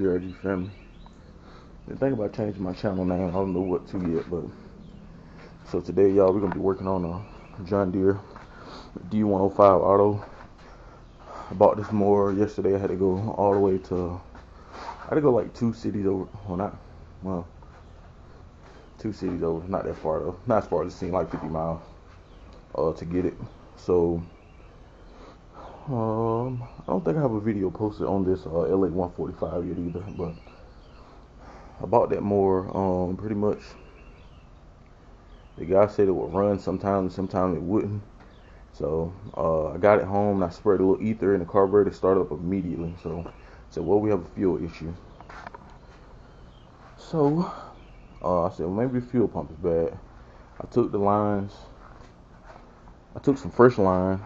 DRG family. The thing about changing my channel name, I don't know what to yet, but so today, y'all, we're gonna be working on a John Deere D105 auto. I bought this mower yesterday. I had to go all the way to, I had to go like 2 cities over. Well, 2 cities over, not that far though. Not as far as it seemed, like 50 miles to get it. So I don't think I have a video posted on this LA145 yet either, but I bought that mower pretty much. The guy said it would run sometimes it wouldn't. So I got it home and I sprayed a little ether in the carburetor. It started up immediately. So I said, well, we have a fuel issue. So I said, well, maybe the fuel pump is bad. I took the lines, I took some fresh line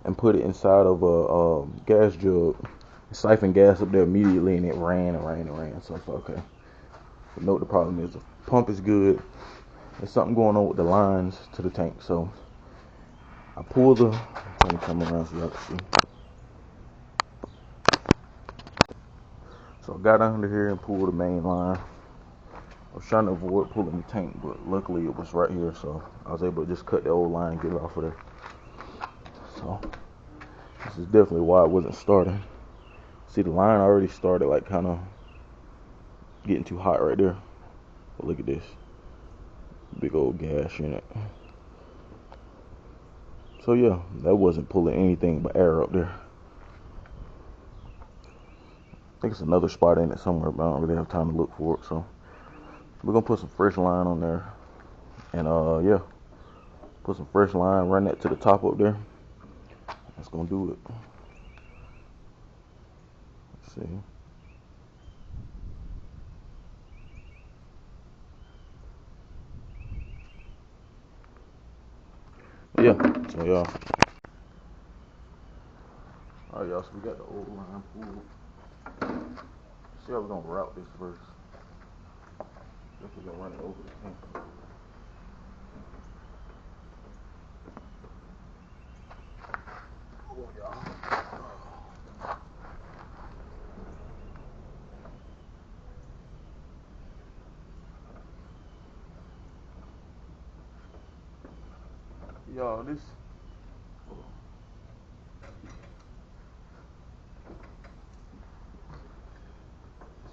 and put it inside of a gas jug. It siphoned gas up there immediately, and it ran. So I thought, okay. But note the problem is the pump is good. There's something going on with the lines to the tank. So I pulled the, let me come around so y'all can see. So I got under here and pulled the main line. I was trying to avoid pulling the tank, but luckily it was right here, so I was able to just cut the old line and get it off of there. So this is definitely why it wasn't starting. See, the line already started like kind of getting too hot right there. But look at this, big old gas unit. So yeah, that wasn't pulling anything but air up there. I think it's another spot in it somewhere, but I don't really have time to look for it. So we're gonna put some fresh line on there, and yeah, put some fresh line, run that to the top up there. That's gonna do it. Let's see. Yeah, so y'all. Alright, y'all, so we got the old line pulled. See how we're gonna route this first. Definitely gonna run it over the tank. Oh, y'all. Y'all, this. As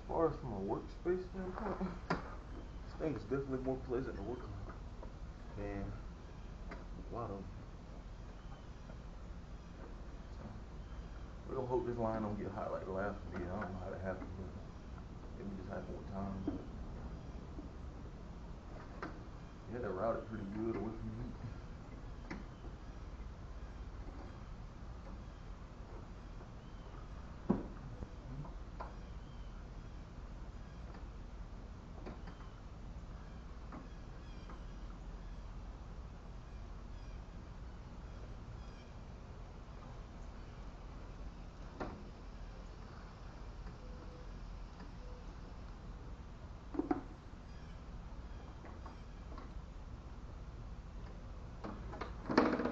far as from a workspace standpoint, this thing is definitely more pleasant to work on than a lot of them. We're gonna hope this line don't get hot like the last one did. I don't know how that happened, but maybe just happened with time. Yeah, that routed pretty good away from the heat.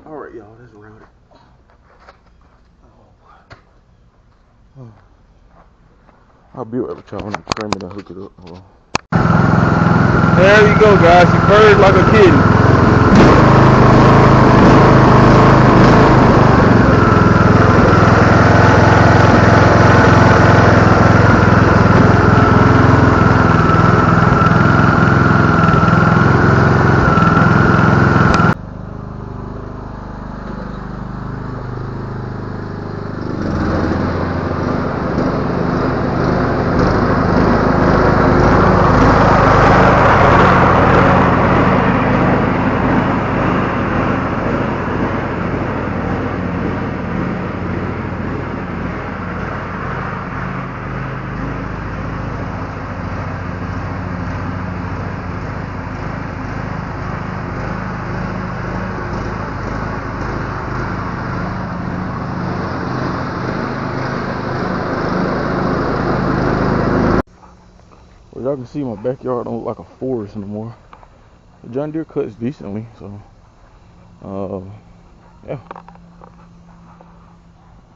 Alright, y'all, that's routed. Oh. I'll be right with y'all when I'm screaming to hook it up. Hold on. There you go, guys. She purred like a kitten. Y'all can see my backyard don't look like a forest anymore. The John Deere cuts decently, so yeah.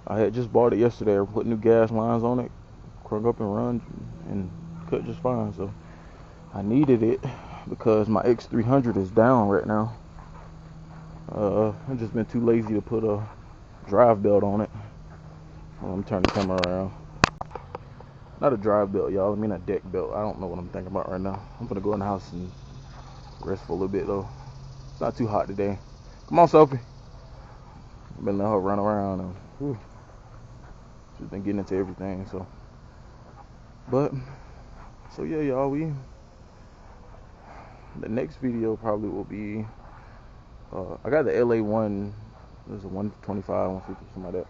I had just bought it yesterday. I put new gas lines on it. Of crank up and run and cut just fine. So I needed it because my X300 is down right now. I've just been too lazy to put a drive belt on it. Well, I'm turning the camera around. Not a drive belt, y'all. I mean a deck belt. I don't know what I'm thinking about right now. I'm gonna go in the house and rest for a little bit though. It's not too hot today. Come on, Sophie. I've been letting her run around and whew, she's been getting into everything. So yeah, y'all. The next video probably will be. I got the LA1. There's a 125, 150, something like that.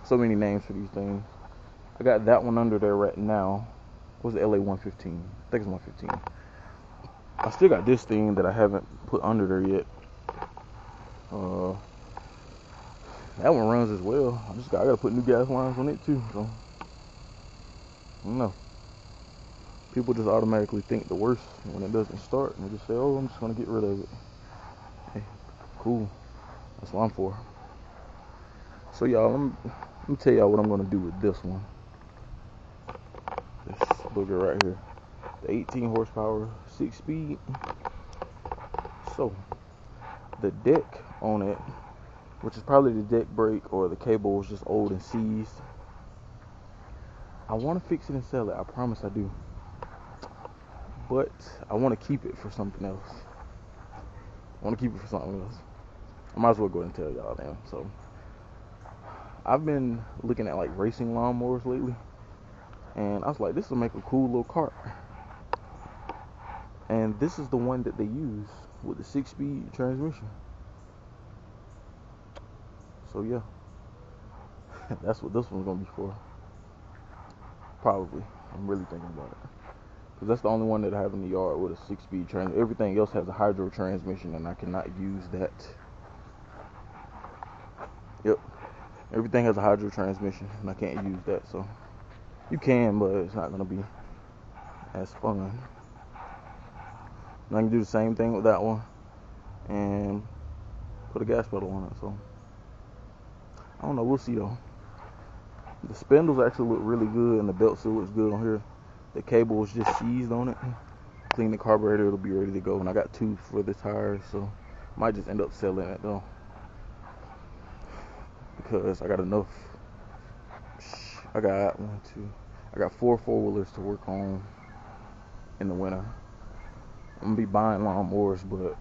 So many names for these things. I got that one under there right now. What's the LA115? I think it's 115. I still got this thing that I haven't put under there yet. That one runs as well. I gotta put new gas lines on it too. So I don't know. People just automatically think the worst when it doesn't start, and they just say, "Oh, I'm just gonna get rid of it." Hey, cool. That's what I'm for. So y'all, let me tell y'all what I'm gonna do with this one. This booger right here. The 18 horsepower, 6-speed. So the deck on it, which is probably the deck brake or the cable was just old and seized. I want to fix it and sell it. I promise I do. But I want to keep it for something else. I might as well go ahead and tell y'all now. So I've been looking at like racing lawnmowers lately, and I was like, this will make a cool little cart. And this is the one that they use with the 6-speed transmission. So yeah, that's what this one's gonna be for. Probably. I'm really thinking about it. Because that's the only one that I have in the yard with a 6-speed transmission. Everything else has a hydro transmission, and I cannot use that. Yep. Everything has a hydro transmission, and I can't use that. So you can, but it's not gonna be as fun. And I can do the same thing with that one and put a gas pedal on it. So I don't know. We'll see though. The spindles actually look really good, and the belt still looks good on here. The cable was just seized on it. Clean the carburetor, it'll be ready to go. And I got 2 for the tires, so might just end up selling it though, because I got enough. I got 4 4-wheelers to work on in the winter. I'm gonna be buying lawnmowers, but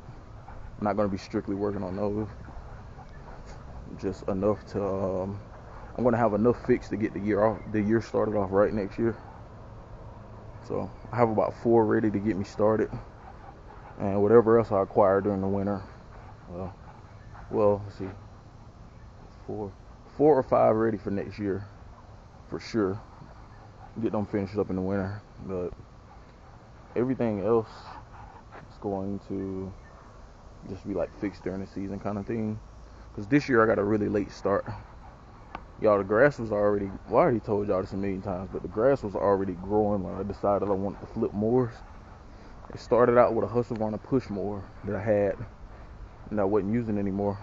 I'm not gonna be strictly working on those. Just enough to I'm gonna have enough fixed to get the year started off right next year. So I have about 4 ready to get me started, and whatever else I acquire during the winter. Well, let's see, 4 or 5 ready for next year for sure. Get them finished up in the winter, but everything else is going to just be like fixed during the season kind of thing. Because this year I got a really late start. Y'all, the grass was already, well, I already told y'all this a million times, but the grass was already growing when I decided I wanted to flip mowers. It started out with a Husqvarna push mower that I had and I wasn't using anymore.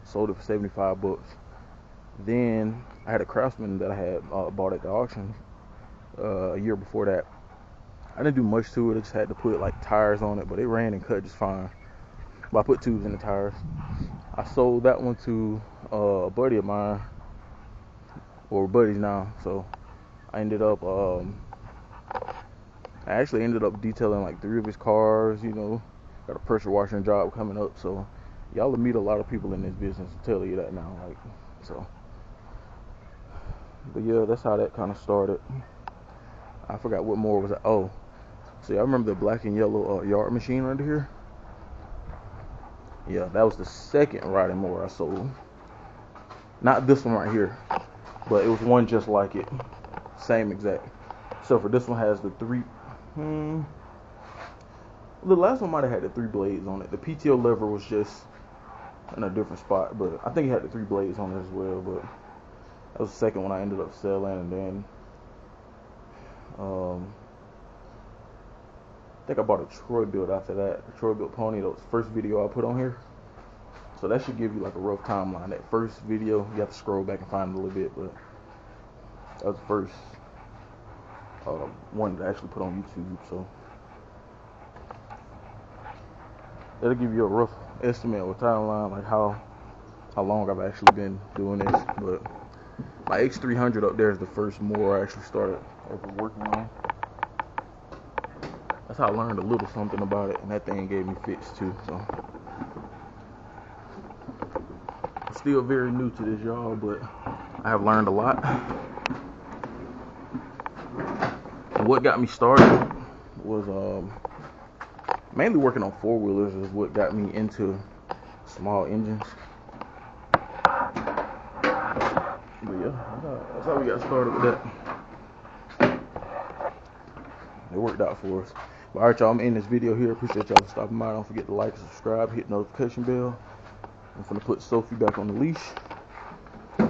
Sold it for 75 bucks. Then I had a Craftsman that I had bought at the auction a year before that. I didn't do much to it. I just had to put like tires on it, but it ran and cut just fine. But I put tubes in the tires. I sold that one to a buddy of mine, or buddies now. So I actually ended up detailing like 3 of his cars. You know, got a pressure washing job coming up. So y'all will meet a lot of people in this business. I'll tell you that now. Like, so. But yeah, that's how that kind of started. I forgot what more was that. Oh, see, I remember the black and yellow yard machine under here. Yeah, that was the second riding mower I sold. Not this one right here, but it was one just like it. Same exact. So for this one has the 3. The last one might have had the 3 blades on it. The PTO lever was just in a different spot, but I think it had the 3 blades on it as well. But that was the second one I ended up selling, and then I think I bought a Troy-Bilt after that. A Troy-Bilt pony. That was the first video I put on here. So that should give you like a rough timeline. That first video, you have to scroll back and find it a little bit, but that was the first. wanted to actually put on YouTube. So that'll give you a rough estimate or timeline, like how long I've actually been doing this. But my X300 up there is the first mower I actually started ever working on. That's how I learned a little something about it, and that thing gave me fits too. So I'm still very new to this, y'all, but I have learned a lot. And what got me started was mainly working on four-wheelers is what got me into small engines. But yeah, that's how we got started with that. It worked out for us. But alright, y'all, I'm ending this video here. Appreciate y'all for stopping by. Don't forget to like, subscribe, hit the notification bell. I'm gonna put Sophie back on the leash. Let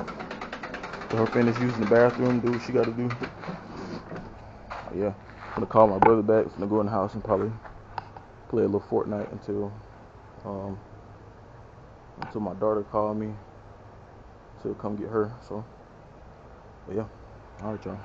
her finish using the bathroom, do what she gotta do. Yeah, I'm gonna call my brother back. I'm gonna go in the house and probably play a little Fortnite until my daughter called me to come get her. So, but yeah, alright, y'all.